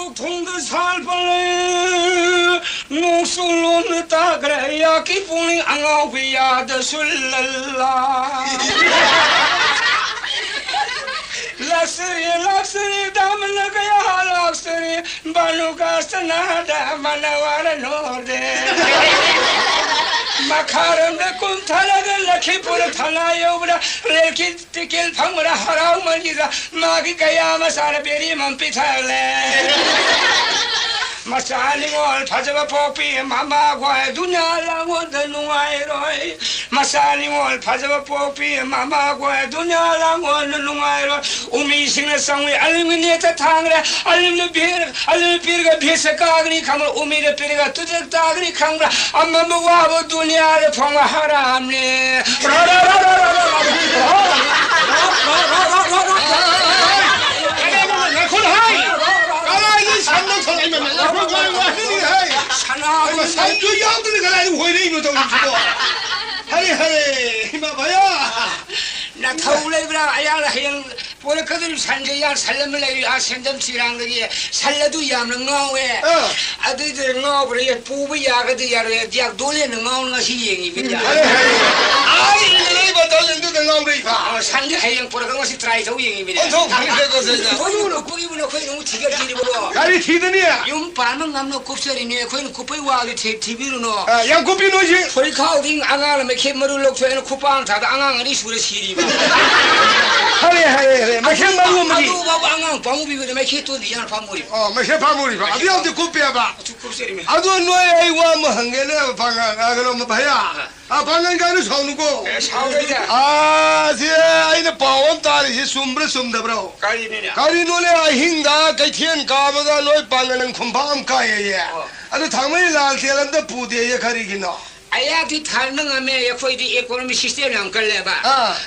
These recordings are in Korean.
통도 살벌레 농술로 다 그래야 기분이 앙아위야다 술랄라 락스리 담나가야 락스리 바누가스나다 만나와라 노데 마카름데 꿈탈라가 라키포르 탈라요브라 렐키 티킬 방무라 하라우만이라 마기가야 마사라 베리만 피탈레 마사링올 파자바 포피 마마과 두냐랑원 누아이로이 마사링올 파자바 포피 마마과 두냐랑원 누아이로 우미싱의 상위 알루미니에타 탕레 알루미니가 비스카그니 카물 우미의 피리가 뚜적다그니 캉라 암마무 와보 두냐를 통화하람니 산조 양들이 가라니 회래 이거 좀 주고 하리 이마 봐야 나 타올레브라 아야라 해양 보라 그들 산재야 살려물레리 아센점 지랑들이 살려도 야는 거에 아들들 거버리 부부야 그들 야래 약 돌리는 거는 것이 얘기 비야 아이 이거 돌리는 거는 거 산재 해양 보라 그런 것이 트라이서 얘기 비야 저 방대 것을 거기는 거기 너무 지겹지리고 가리 티드니야 용 반은 남노 곱설이네 거기는 곱이 와게 TV로 너 양 곱이 놓지 소리 카우딩 앙아는 메케머를 놓고에는 쿠팡 다다 앙앙이 수를 시리바 하리 마켓 말고 뭐지 아도 바보 앙앙 방우비거든 메케 또 니야 방우리 마켓 방울이 봐 어디 어디 곱이야 봐 곱설이네 아도 너의 이와 뭐 한게는 방아 그럼 뭐 봐야 방아 가는 사오는고 사오이다 제 아이는 바원 딸이 숨브레 숨다브로 가리네냐 가리 노래 hinga cái thiên ca mà ra nói bằng năng không bằng cái gì anh thằng mấy là thì làm được bù địa cái gì nó 아야티 탈능하면 여코이디 이코노미 시스템이 안 걸려봐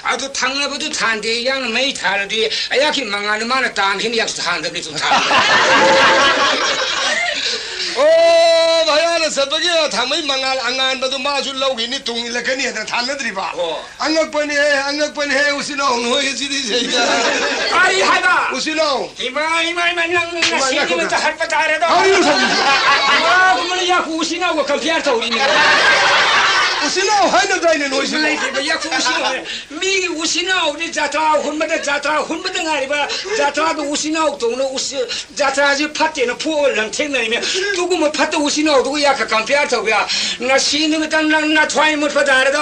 아도 탕나부도 탄데 양은 매이 탈디 아야키 망하는 만은 당신이 약수 탄데 좀 탈. 봐야 나 서버게 thằng mấy 망할 안간 봐도 마줄 나오기니 동일래 그 니한테 탄너들이 봐 안각번에 우시노 너의 지리 아이 하다 우시노 이마 낭 시기면 또 할바 잘해도 아유 그러면 야 우시나고 컴퓨터 우리니까 우시노 하는 다이는 우시노 야 우시노 미 우시노 우리 자타 혼마다 가리바 자타도 우시노 동네 우시 자타지 파티는 포랑 탱내면 누구 뭐 파도 우시노 누구 약간 컴퓨터야 나 시는 나 트라이 못 받아도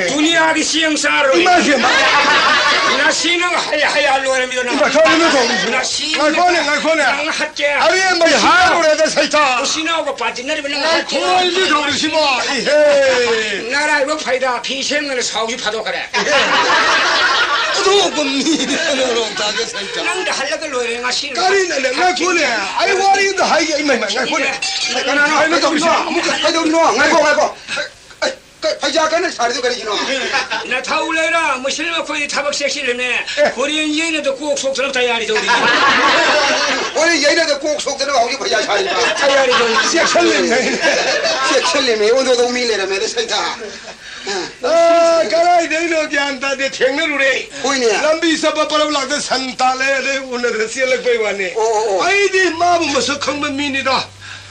두니아기 시행사로 나 시는 하야 로에미도 나 시는 나코네 아니 뭐 하루라도 살다 우시노고 빠진나리면 나 코일이 정신 봐 이해 나라 이거 파이다 피생을 사오기 파도 그래 조금 니는 다게 살다 낭다 할라가 로에가 시는 까리네 나 코네 아이 와리도 하이게 이마 나 코네 나나 아이 너 정신 아무것도 하도 너 아이고 파자가는 살도 그러지 너 나 타올레라 무슬림 거의 타박 섹시르네 코리안 예네도 꼭 속처럼 다야리 저리 우리 얘네도 꼭 속들어 오기 파자 살다 다야리 저리 섹철님이 오늘도 밀레라면 살다 가라이 내려 기한다 내 탱내루래 보이냐 람비 사바 바라블락데 산탈레 오늘 시엘렉 베이와네 아이디 마부 머석항만 미니다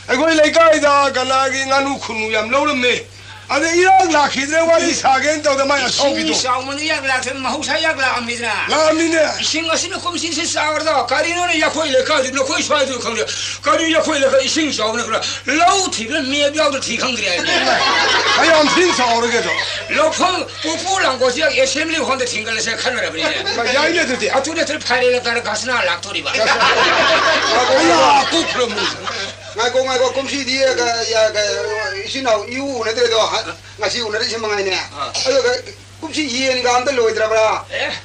아이고 레가이다 가나기 나누 쿠누 얌 러름네 아니 이랑 라키드레 와리 사겐 저도 마야 소기도 싸우면 약라트 마우사 약라 암미드나 라미네 싱어스는 꼼신시 싸워도 가리노는 약호일레 가지노 코이 쏴도 강려 가리 약호일레 이싱 싸우는 그라 라우티를 미에비아도 티강그래 아야 암신 싸우르게도 로펑 뽀뽀랑 고지야 에셈리 혼데 팅갈레세 카메라 버리네 야이네도 돼 아투네들 파리를 따라 가스나 락토리바 아야 꼭 그럼 ngaiko komsi dia ya sinau iu ne de do ngasi unare chimanga ne ayo komsi ye ni gam de loi dra bra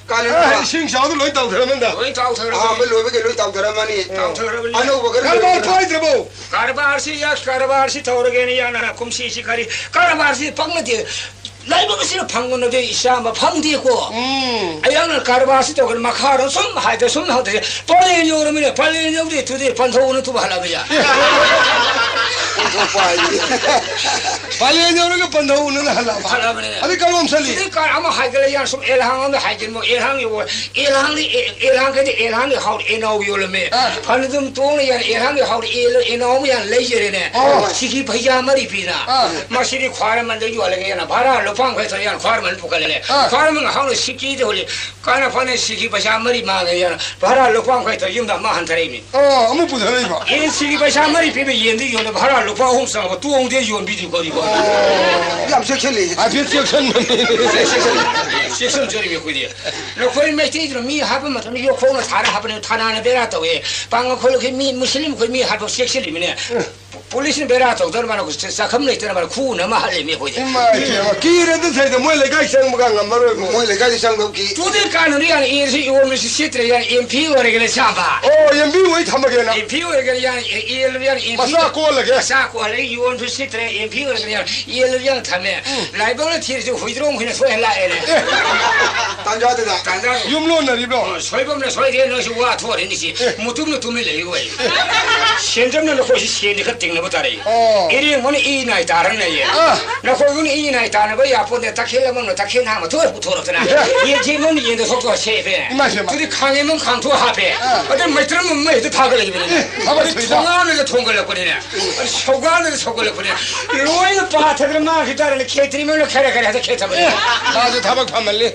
kalin sing sao loi tau thramanda loi tau thra be loi be loi tau thra mani anu bo karbar pai drabo karbar si ya karbar si taurge ni ya na komsi si kari karbar si pangna de 라이브가 방문하게 이사마 방디고 아양을 가르바시도 그 마카로 숨 하이데 숨 하데 빨리 요러면 빨리 요리 두디 반토는 두 발라비야 빨리 요러게 반토는 할라비야 아니 깔롬살리 그러니까 아마 하이글이야 숨 엘항은 하이길 뭐 엘항이 뭐 엘항이 하우 에나오 요르메 반은 좀 돈이야 엘항이 하우 에나오면 레이저네 시기 바야마리 비나 마시리 과라만 되고 알게나 바라 로팡 회서 야 과라만 포칼래 과라만 하우 시기데 홀리 까나 파네 시기 바야마리 마게야 바라 로팡 회서 임다 마한 타레미 아무 부자네 이거 이 시기 바야마리 비비 연디 요는 바라 로팡 홍상 두옹데 연비디 거리고 얌색hel리 아 벽색선 식선 저리면 그게 너 거기 메시지로 미 하면 좀 이거 코너 사람 하면 타나는 베라도 왜 방어 걸게 미 무슬림 거미 하고 식실이면 폴리스는 베라도 더만 하고 사컴네 있잖아 말 구나마 할래미 거기 마이야 기레도 세도 뭐래 가이상 뭐가 말어 뭐래 가이상 뭐기 두들 까는이 아니 이시 오면 시트레 야 MP 거래게 참바 연비 왜 담아게나 MP 거래게 야 일을 야 마사 콜게 사고 할래 이원 시트레 MP 거래게 야 일을 야 타면 라이브를 티르지 후이드롱 그냥 소헬라에네 단자되다 단자 юм로나리로 소이범네 소이데 너시 와 토르니지 무tumno tumile 이거 현점는 거시 시니 같은 거 따래 이리 뭐니 이 나이 다르네 나 거기는 이 나이 다르네 뭐 야폰데 딱힐라면 딱힐나면 더 부터럽잖아 이 지문 인도 속도 셰페 둘이 강이면 강토 하페 어떤 말들은 뭐해도 다 걸리거든요 통안에서 통걸렸거든요 소관에서 소걸렸거든요 로이는 바타들 막 기다리는 캐트리면 캐레캐레 해서 캐터버려 아주 다박 파말리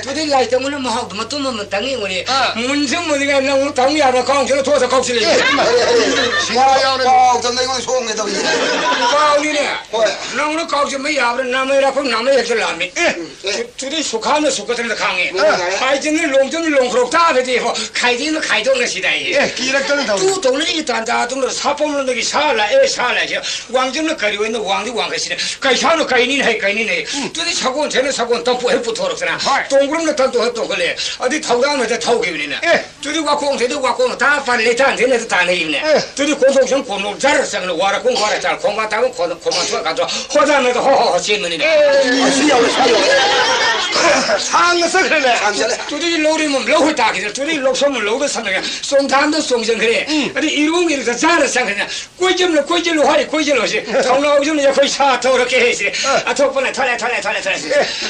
둘이 라이 때문에 뭐 하고 뭐 또뭐 땅이 뭐니 문성 뭐니가 나 땅이 알아 강제로 도와서 거기를 좀 내가 소음에다 가오리네 나오는 가오지 뭐 야브는 남이라고 남의 핵들라미 둘이 속하면 속거든요 강에 하이진은 롱전은 롱크록 다 베디 카이디는 카이동의 시대에 기락들은 다 두 동네 이 단다동으로 사범는 여기 살라 왕정은 거리고 있는 왕이 왕가시네 가이샤는 가이닌 해 가이니네 둘이 사고는 쟤는 사고는 덤프 해부터록잖아 동그름도 덤도 했던 걸래 어디 타고다면서 타고기면이네 둘이 와공세도 와공 다 빨리 다 되네서 다 내입네 둘이 고속성 고놈 잘했어 와라 공과라 잘 공과다고 고만 투어가서 호자면서 호호호 지문이네 상에서 그러네 둘이 로리면 로을 따기들 둘이 록소면 로를 사는 송담도 송정 그래 어디 이루기를 잘했어 그냥 꼴질로 하리 꼴질로시 통로오줌은 거의 사토 이렇게 해시 덕분에 털래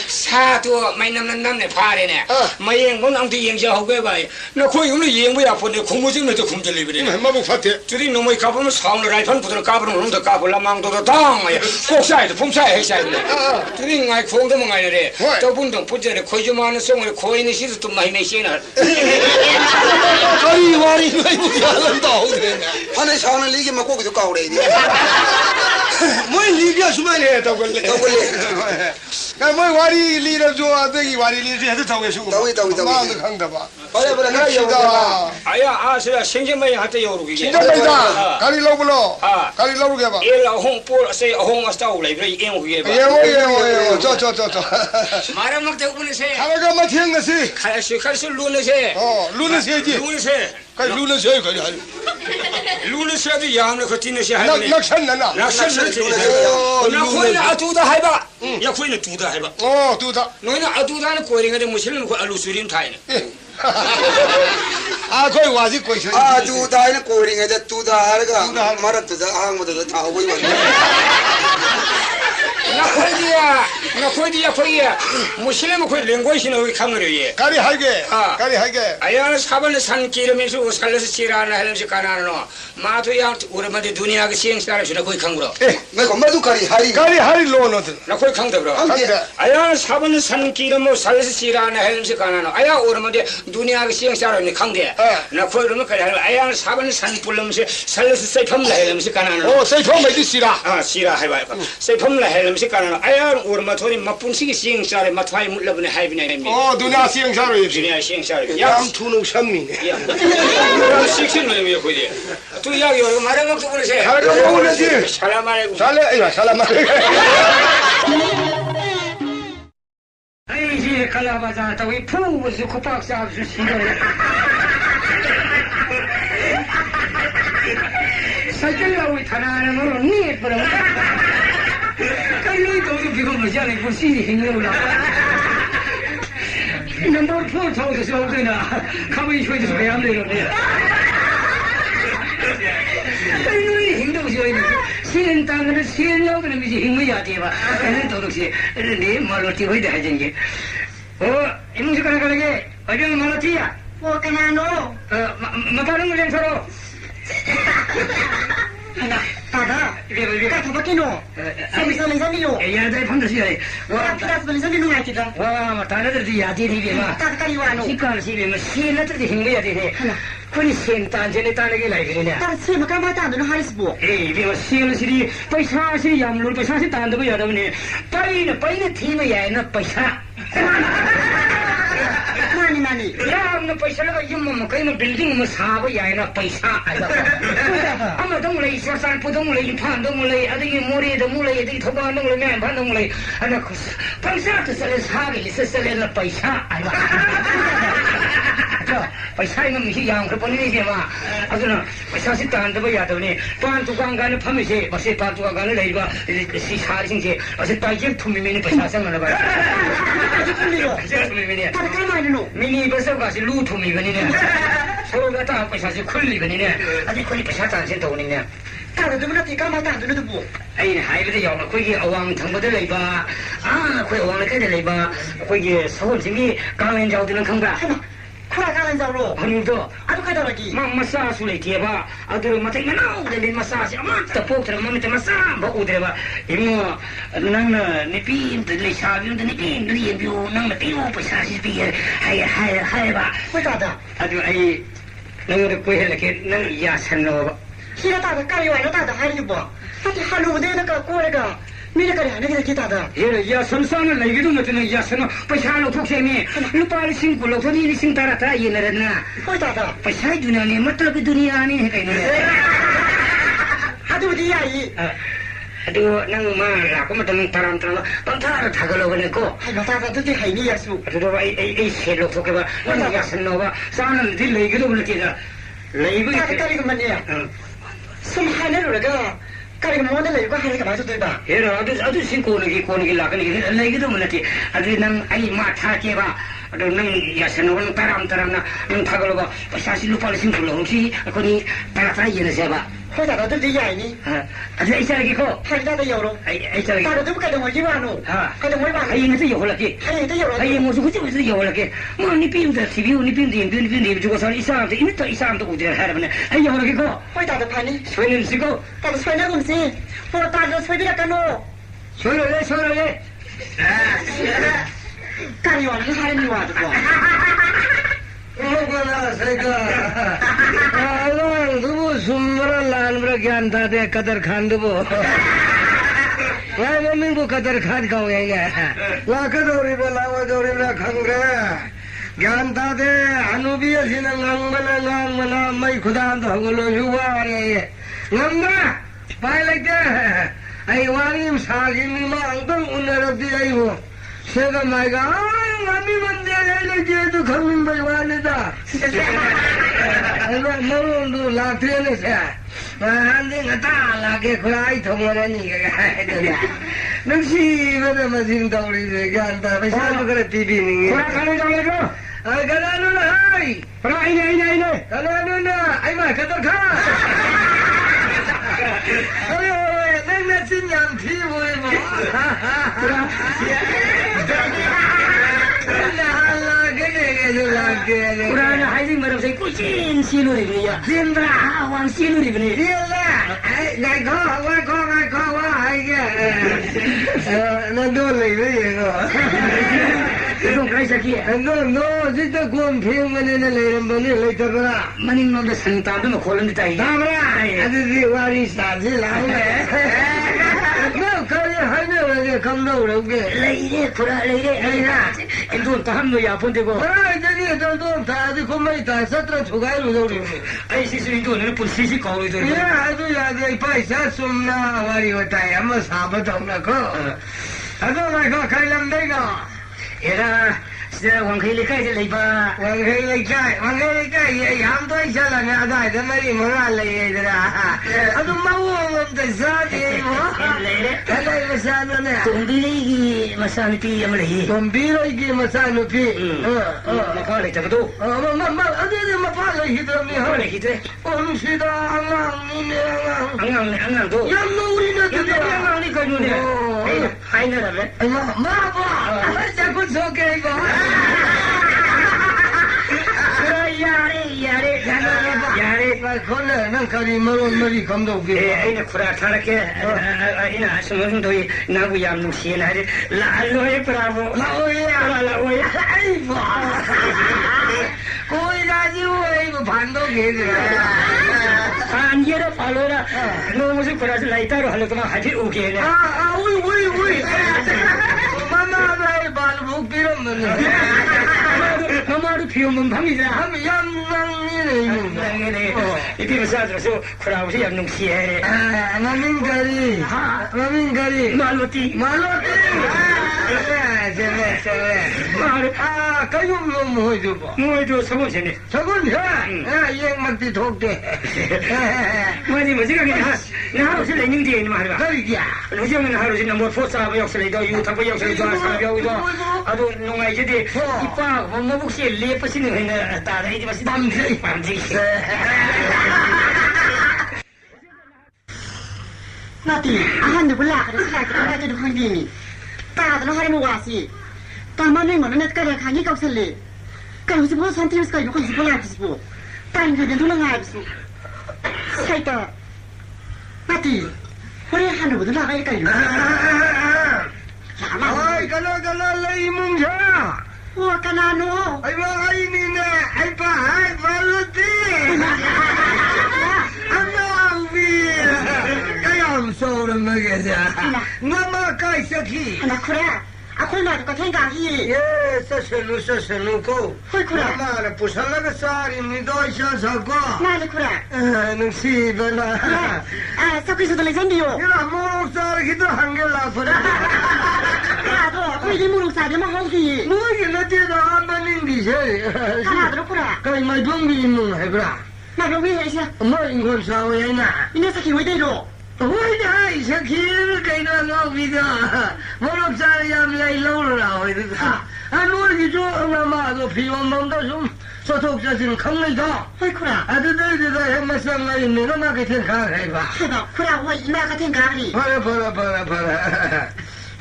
사도 많이 남네 파래네 마행 뭔앙도 영자하고 해봐 나 거기 오늘 예무야 보내 공무집에도 굶들리 그래 마복 파티 둘이 놈의 가보면 사오는 라이판 부드러 까부는 놈도 까불라 망도도 당마야 꼭사이도 품사야 해사이네 둘이 나이 공도 뭐 가이네 또 분동 부전에 거의 좀 하는 성을 거인의 시도 또 많이 내시나 아이 와리 이거 알란다 그래 하늘 사는 리기만 고기도 까오래 뭐 리비아 수만해 더걸래 뭐 와리 리를 좋아하더니 와리 리를 해도 타고 계시고 마음도 강다 봐 빨리 나 아야 아세요 생전마이 할때 요르기 진짜다 가리 로블로 가리 로르게 봐 일 홍볼 세 홍아스타오 레브레 잉오게 봐 예모 저 말아먹 때 오는세 하나가 마 튀었나시 칼수 루네세 루네세지 루네세 그 루네세 그 루네세도 야는 그 뒤네세 하네 낙산나나 낙산나 나 코이는 아두다 해봐 야 코이는 두다 해봐 두다 너희는 아두다는 코이링에 무실은 그 알루수림 타이네 거기 와지 거기 두다는 코이링에 두다 하르가 말아 두다 항모도 다 오고 있네 나 코이디야 무실은 그 랭고이시는 우리 카메라에 가리 하게 아야 사번에 산 기름에서 살려서 지라나 할면서 가나노 마도야 우리만데 두니아가 시행사라시나 거기 강구로 내가 마도 가리 로노든 나 거기 강대로 아야 사번에 산 기름을 살려서 지라나 할면서 가나노 아야 우리만데 두니아가 시행사라니 강대 나 거기로 가리 아야 사번에 산 불면서 살려서 세품라 할면서 가나노 세품 어디 시라 시라 해봐 세품라 할면서 가나노 아야 우리만 돈이 맛분식이 시행사를 마트와이 물러보내 하이비네 두니아 시행사로 두니아 시행사를 양 투는 샴미네 야 식신 놈이 거기 또 이야기 이거 말하면 또 그러세요 잘가 먹으려지 살람 알고 살람 알고 아이지 칼라바자 저기 푸우스 코박사 아주 시거래 사실라고 타나는 거로 니 예쁘라 跟你都是比我们家里不细心了。那都破头的时候对呢，他们一吹就是这样的了。跟你行动学呢，先当个先要个那么些行为呀，对吧？那都是你马路机会的还真的。哦，你们是干啥的？我这马路机呀。我干啥呢？马大龙不认错喽。大大，干什么给侬？什么时候能上的哟？哎呀，在碰到谁？我皮拉是能上的侬还记得？哇，大家都是亚弟弟的嘛。大干的完喽。你干是的嘛？先那这个行为啊，对不对？可你先当真的当那个来个呢？但是嘛，干嘛当的侬还是不？哎，别个先了是的，被啥些养路，被啥些当的不要的呢？白呢，听了也那被啥？哪里？呀，那被啥那个因为嘛，跟那 building 嘛啥不也那被啥？哎呀，俺们东来说山不东来，盘东来，啊，这个木来的木来，这头发东来，面盘东来，啊，那被啥就是来啥的，是来那被啥？哎呀，这被啥那么些养可不那些嘛？啊，是呢，被啥是当的不也的呢？盘主干干的盘没些，不是盘主干干的来个是啥的星期，而且大姐土妹妹的被啥生了吧？这土妹妹的，他干嘛的喽？你不是个是路途没问题呢，所以个大不像是困里问题呢，而且困里不像赚钱多呢。干了怎么那地干嘛干的那都不？哎，还不得要了，回去往成不得来吧？啊，回往了开得来吧？回去收什么钢链胶都能看吧？快干了走喽！很多，啊都快到了几？妈杀出来贴吧？啊对了，妈在那闹的，妈杀去，妈的包着，妈在妈杀不对吧？因为那那边的那下边的那边的也比我那么比我不杀去比，还吧？为啥的？啊就哎，那个过下来给那压成了吧？现在大的干完了，大的还有不？他的还路的那个过那个。没那个两个给他给打的，也身上的那个东西，真的也身上不下路土前面，你把你辛苦了，说你辛打了他也那人呐，会打的，不下就那你没得个东西啊，你还那个，还都是压抑，都那个嘛，那个嘛都能打了，帮他他个了那个，还有大家都得害你也是，这都哎写了土个吧，我那也身了吧，上了的那个都不能记得，那个干那个么呢？什么还那个？干那个摸的那个还是干嘛就对吧？哎，那都是过那个那个都没得的，能哎妈他给吧，能也是能打那，能他个了吧？不相信路跑的辛苦了，去可你打他也那些吧？会打到都得压你，这一下给个，还打的有喽？哎，这打的都不该等我一万喽，该等我一万。还应该是有了给，还应该有了。哎呀，我说我就是有了给，妈你并的 TV， 你并的，如果说一上的，因为到一上都不得还了呢，还有了给个，会打的盘呢？吹的是个，打的吹那东西，我打的吹的那个喽，吹了嘞，干你完了，还你完的不？我管他谁个，这不सुंदर लाल बड़ा ज्ञान था दे कदर खान दे वो, वह मम्मी को कदर खान का होएगा, लाकर जोरी बला खंगे, ज्ञान था दे अनुबी ऐसी नंग मना मैं खुदा तो हगलो युवा ये, नंगा पाए लगते हैं, आई वाली सागी में मांगता उन्हें रद्दी आई हो, सेगा मायगा मम्मी बंदे लगे तो खमीं बजवाने था मरोंडू लाते ने से आंधे ngata lagi खुलाई थोमरे नहीं क्या नक्शी बड़े मशीन दौड़ी से क्या अंतर पैसा तो करे टीवी नहीं है खाने जाने को कलानु ना हाई ini कलानु ना आई मार कतर खा अरे नंग ना चिन्याम थी वो Kurang hai sing baru saya kucing silu ni ya. Sindra awang silu ni ni. Iya, ngai kau hai ke. Nando lagi ni ko. Itu kai sakit. No, kita kuam phim ni leram bani leitera. Maning no de santam tu kholan di tai. Damra, ada di waris tadi lah. No, kali hai ni lagi kamdo lagi. Lagi kurang lagi. Itu tahan lo ya pun dego. jadi itu tadi kau mai tak satra chugai lu dulu. Ai sisi itu ni pun sisi kau itu. Ya, itu ya dia paisa sumna wari hotai, amma sahabat orang ko. Aduh, mereka kailam dega. Era 王开里盖着来吧，王开里盖也养多一下了，那个怎么的么来的啦？啊，都毛我们的啥的么？来么啥的呢？东边的嘛山里也没来，东边的一个么山里边，嘛跑来这个多，对，嘛跑来一个没好来一个，我们去到安多，养老的那个养老的个呢，还那了哎呀，妈吧，这个做给吧。야래 그래 난 가리 머리 감독이 아이나 쿠라 타라케 아이나 스무슨도이 나고 얌무시나리 라로에 브라보 라오야 아이고 거기 가지고 이거 반독이더라 아니라 팔로라 너 무슨 쿠라스 라이타로 할로그만 하지 오게네 우이 마마가 발로 빌었는데 마마도 비오면 방이잖아 하면 양랑이네 이게 무사들어서 쿠라우시 양농시에 마민가리 말로티 가요로 뭐해줘 서곤세네 예 막디 독대 뭐지 그냥 나 하루씩 내닝디에 말이야 가리야 요즘은 하루씩 뭐 포사하고 역설이도 유타고 역설이도 사비하고도 아도 농아이들이 이빠 뭐 혹시 리에퍼시는 회는 따라이지 마시 밤지 나티 아한도 몰라 그래 살게 나도 흔기니 따도 하려면 와시 따만은 뭐는 내가 강이 값을래 그럼 뭐 산티스가 이거 이거 하기고 딴 거는 돌아가 있어 살다 나티 우리 하늘보다 나가니까요 아이 가나 레이문자 와 까나노 아이고 아이니네 아이빠 아이 발로티 아마우비 까ям 소름 먹여자 나마 까이사키 하나 그래 아콜 나도 거 생각이 예 서슬루고 헐 그래 나는 부산나가 쌀이 니도 있어서고 나도 그래 능시베나 아 석기서도 레전드요 이라 모록살 기도 한결라 그래 나도 우리 모록살이만 하기 뭐지 너때도 한 번인 기세 하나도 그래 그래 뭐 동기 있는 해보라 나도 왜 해서 뭐 인권 사회나 이 녀석이 왜 대로 왜냐 이 새끼를 깨나 비다 모록살 얌라이 로라 왜다 아무리 좋아마도 비원망도 좀 소속자들은 강내다 헐 그래 아들들도 햄마상가 있는 거 같은 가해봐 해봐 그래 와 이마 같은 가리 봐라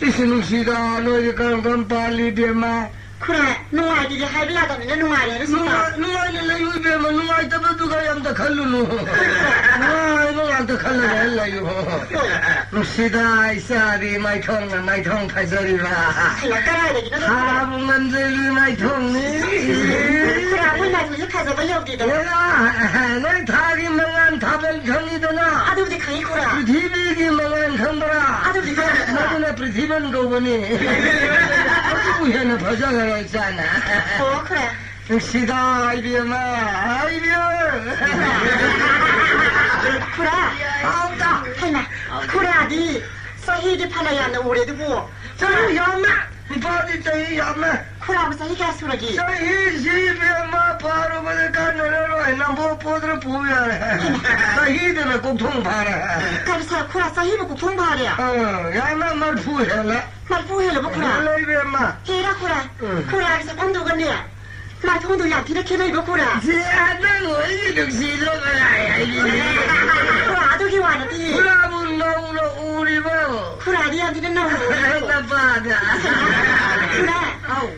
이신우시다 너희 건 빨리 비마 그래 농아이들이 할비하다면 농아이를 쓰다 농아이는 이거 비마 농아이 때문에 누가 얌다 칼루노 농아이한테 칼루노 할라요 누시다 이사리 마이통 파서리라 그래 깔아야 되기는 하부만들이 마이통니 그래 아무나 이제 가서 뭐 여기다 내 다리 망한 다변천이더나 아들들 강이 그래 디비기 망한 강보라 아들들 강이 나도 내 프리티번 거보니 어디고 해는 버자가 있잖아 그래 시다 아이비엄아 그래 아우다 할마 그래 아디 사히디 팔아야 하는 올해도 뭐 저는 야마 바디 저희 야마 그래 아무사 희가 수락이 저희 시비엄아 바로 버들까 너로 해나 뭐 보들 보면 사히디는 꼭통 봐라 그래서 그래 사히고 고풍 바래야 야마 말푸해라 말부해라 뭐 그래 이비엄아 해라 그래 그래서 꼰두건네 말 통도 야 디렉해라 이거 그래 지안나고 이게 득실로 가야 그래 아들이 와는디 그라분 나오러 우리 뭐 그래 아니한테는 나오는 나빠다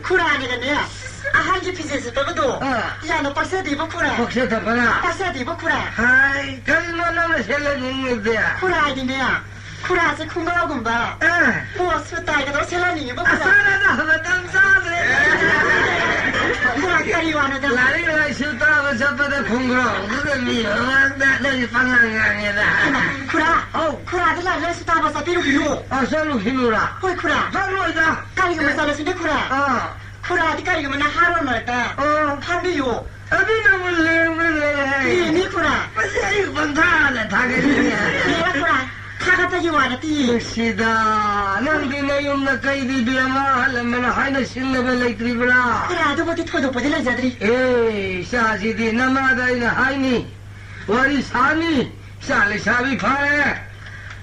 그래 아니겠네 아한지 피세스 떠도 야너 박사도 입어 그래 박사도 봐라 박사도 입어 그래 하이 얼마나 셀러는 거야 그래 아니네야 그래 아직 큰 거하고 봐 뭐 수다 이거 너 셀러는 입어 그래 살아나 하면 땀싸네 그래 까리 와는데 나리가 싫다고 저번에 공부로 그게 미워한다 너희 방황강이다 그래 아들 날려 수다 봐서 비루비루 살로 힘으라 헐 그래 살로이다 까리가만 살았는데 그래 그래 아디 까리가만 나 하루 날다 하루요 어디는 내용을 니 그래 이건 다 하네 당연히 그래 같아지 와라티. 시다. 낭디네 용나 까이디 비야마 할라면 하이나 실레벨 레이트리브라. 그래 아도 보디 토도 보디 레자들이. 에이 샤지디 나마다이나 하이니. 와리 사니. 샤레 샤비 파레.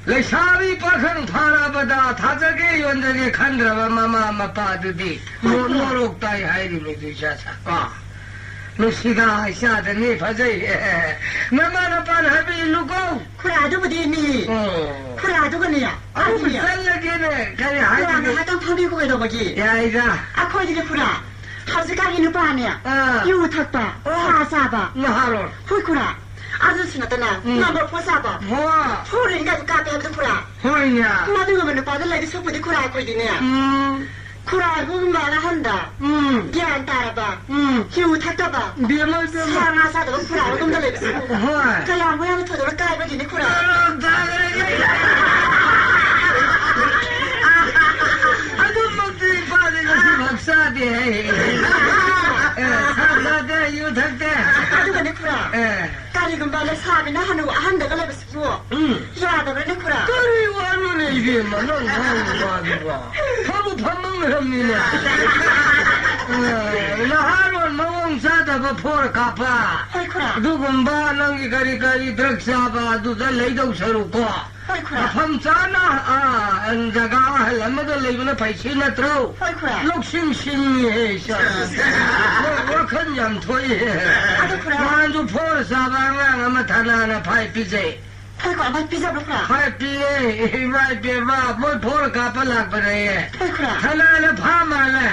레샤비 파칸 파라바다 타자게 연적에 칸드라바 마마 빠드디. 노록다이 하이리미 두샤사. 루시가 샤드니 파제이. 나마나 파하비 루고. 그래 아도 보디니. 그래 아도 거니야. 아니야. 살라게네. 가리 그래 하이니. 하당 펌비고에도 보기. 야이다. 아코이들이 쿠라. 하즈가기는 빠니야. 유탁바. 사사바. 나하로. 후이쿠라. 아저씨나타나. 나뭐 포사바. 뭐? 포르니가 까베도 쿠라. 뭐냐? 나도 빠들 레디 소프디 쿠라 코이디네. 쿠라 그만나 한다. 기안 따라봐. 유탁바바. 비말도 사나사도 쿠라 좀 달래지. 뭐? 그냥 모양 터도록 까베기네 쿠라. 아주 먹지 빠지가 박사대. 사사대 유탁대. 아주 그네 쿠라. 까리 금발에 사비나 한다가 레베스고. 야도 그네 쿠라. 그리 와는 이게 뭐는 하고 하고 밥 먹는 합니다. 나하론 먹ong사다 뭐 포르 가파. 호이쿠라. 누군 봐 낭기 가리가리 드럭사바 누가 레이도 서루고. 호이쿠라. 밤자나 안자가 할라마도 레이브나 파이시나 트로. 호이쿠라. loksimsinye sa wakan yam toye manju por sabanga matana na pai pije 호이쿠라. 막 비자 그렇구나. pai pije vai pe va mo por ka palak bare 호이쿠라. thana na pha ma le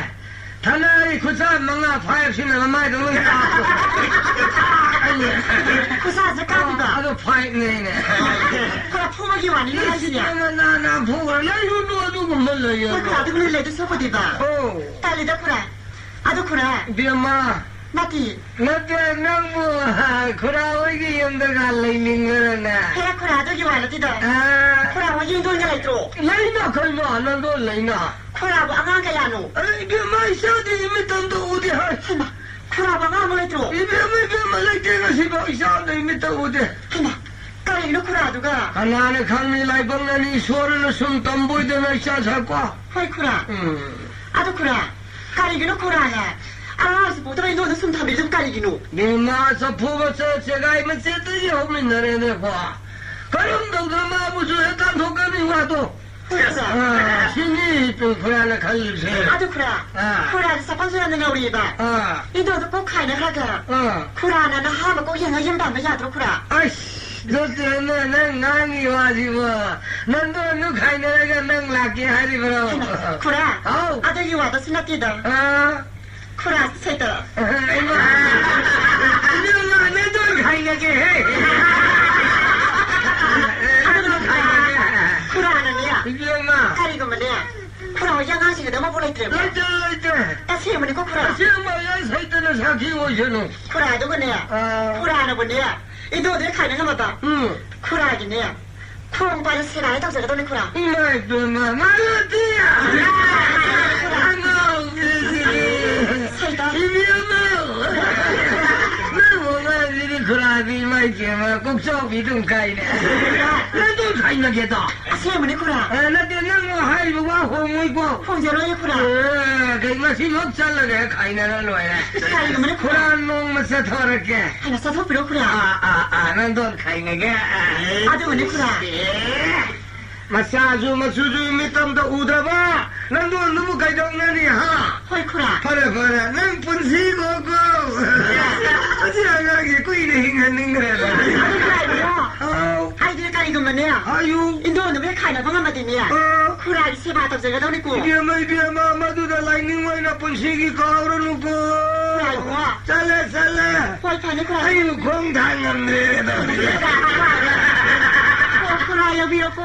thana ri khusa manga phai sina mai dong ka 구사즈 까비가. ado phai ne ne 그라 푸먹이 와니 하시냐. na phu na yu no du ko mo le yo 호이쿠라. 아도 그네 레드 소포디바. oh 딸리다 쿠라. 아도 쿠라. biama 나티. Nada namu kurawi yang tergalai mingguana. 헤라 쿠라 아도 기와라티다. Ah, 쿠라 와yin 돈이 라이트로. laina kalau anando laina. 쿠라 뭐 아가 가야노. Ibu maisa di imitan tu udi hai. 하나. 쿠라 뭐 아가 몰라이트로. Ibu malai tengah si maisa di imitan udi. 하나. 까리노 쿠라 아도가. Karena kami lai bangani suara sum tamboi dengan sasa kwa. 호이쿠라. 아도 쿠라. 까리기노 쿠라야. 아스 보더라 너는 숨 타밀 좀 까리기노. Di masa puasa segai mesti tu yo minare kwa. Kalau dah sama musuh etan thokan ni wado. 호이쿠라. Ah, sini tu kurang kali se. 아도 쿠라. 쿠라 사판소라는 우리 봐. Ah, 이도도 꼭 가야 하가. 쿠라는 하면 꼭 영어 연단 야도록 쿠라. Aish, dote nang nangi wasi bo. Nando nu khaina ga nang laki hari bro. 쿠라. Au. 아들이 와도 신났디다. Ah, 쿠라 세다. ino. Ino na nando khaina ke he. 쿠라는야. Ibu ma. 까리고 말이야. 쿠라 영양식이 너무 보내더래. Lajar. 나 세문이 꼭 쿠라. Siapa yang saya nak sakit wajahnu? 쿠라도 그네야. 쿠라는 뭐냐? 이도들 가는 거 봐봐. 쿠라기네야. 쿠롱바를 시라에 덕서가 돈이 쿠라. Mai bema malatia. Ano sini? 세다. Ibu ma. Namo ma diri kurabi mai kema kokso bidung kai ne. Nando kai na kita. 세문이 쿠라. Nanti namo hai buwa homoi ko. 홍제로의 쿠라. Kai masih mak salah ke kai na lo ya. 까리고 말이야. 쿠라. Quran mong masa thorak ke. 하나 써서 필요 쿠라. Nando kai na ke. 아도 그네 쿠라. Masazu mitam da udaba. Nando numu kai dong na ni ha. 호이 쿠라. Para nang punsi ko ko. Asi agak kui ni hingan ningra. 아도 쿠라이구나. 아이들 까리고 말이야. Ayu. 인도는 왜 가나 방아 마디냐. 쿠라이 세바 덕서가 돈이 고. Dia madu da lining mo na punsi ki ko ron ko. 쿠라이구나. Sala. 호이 파네 쿠라. Ayu kong tangan ni. 쿠라 여비였고.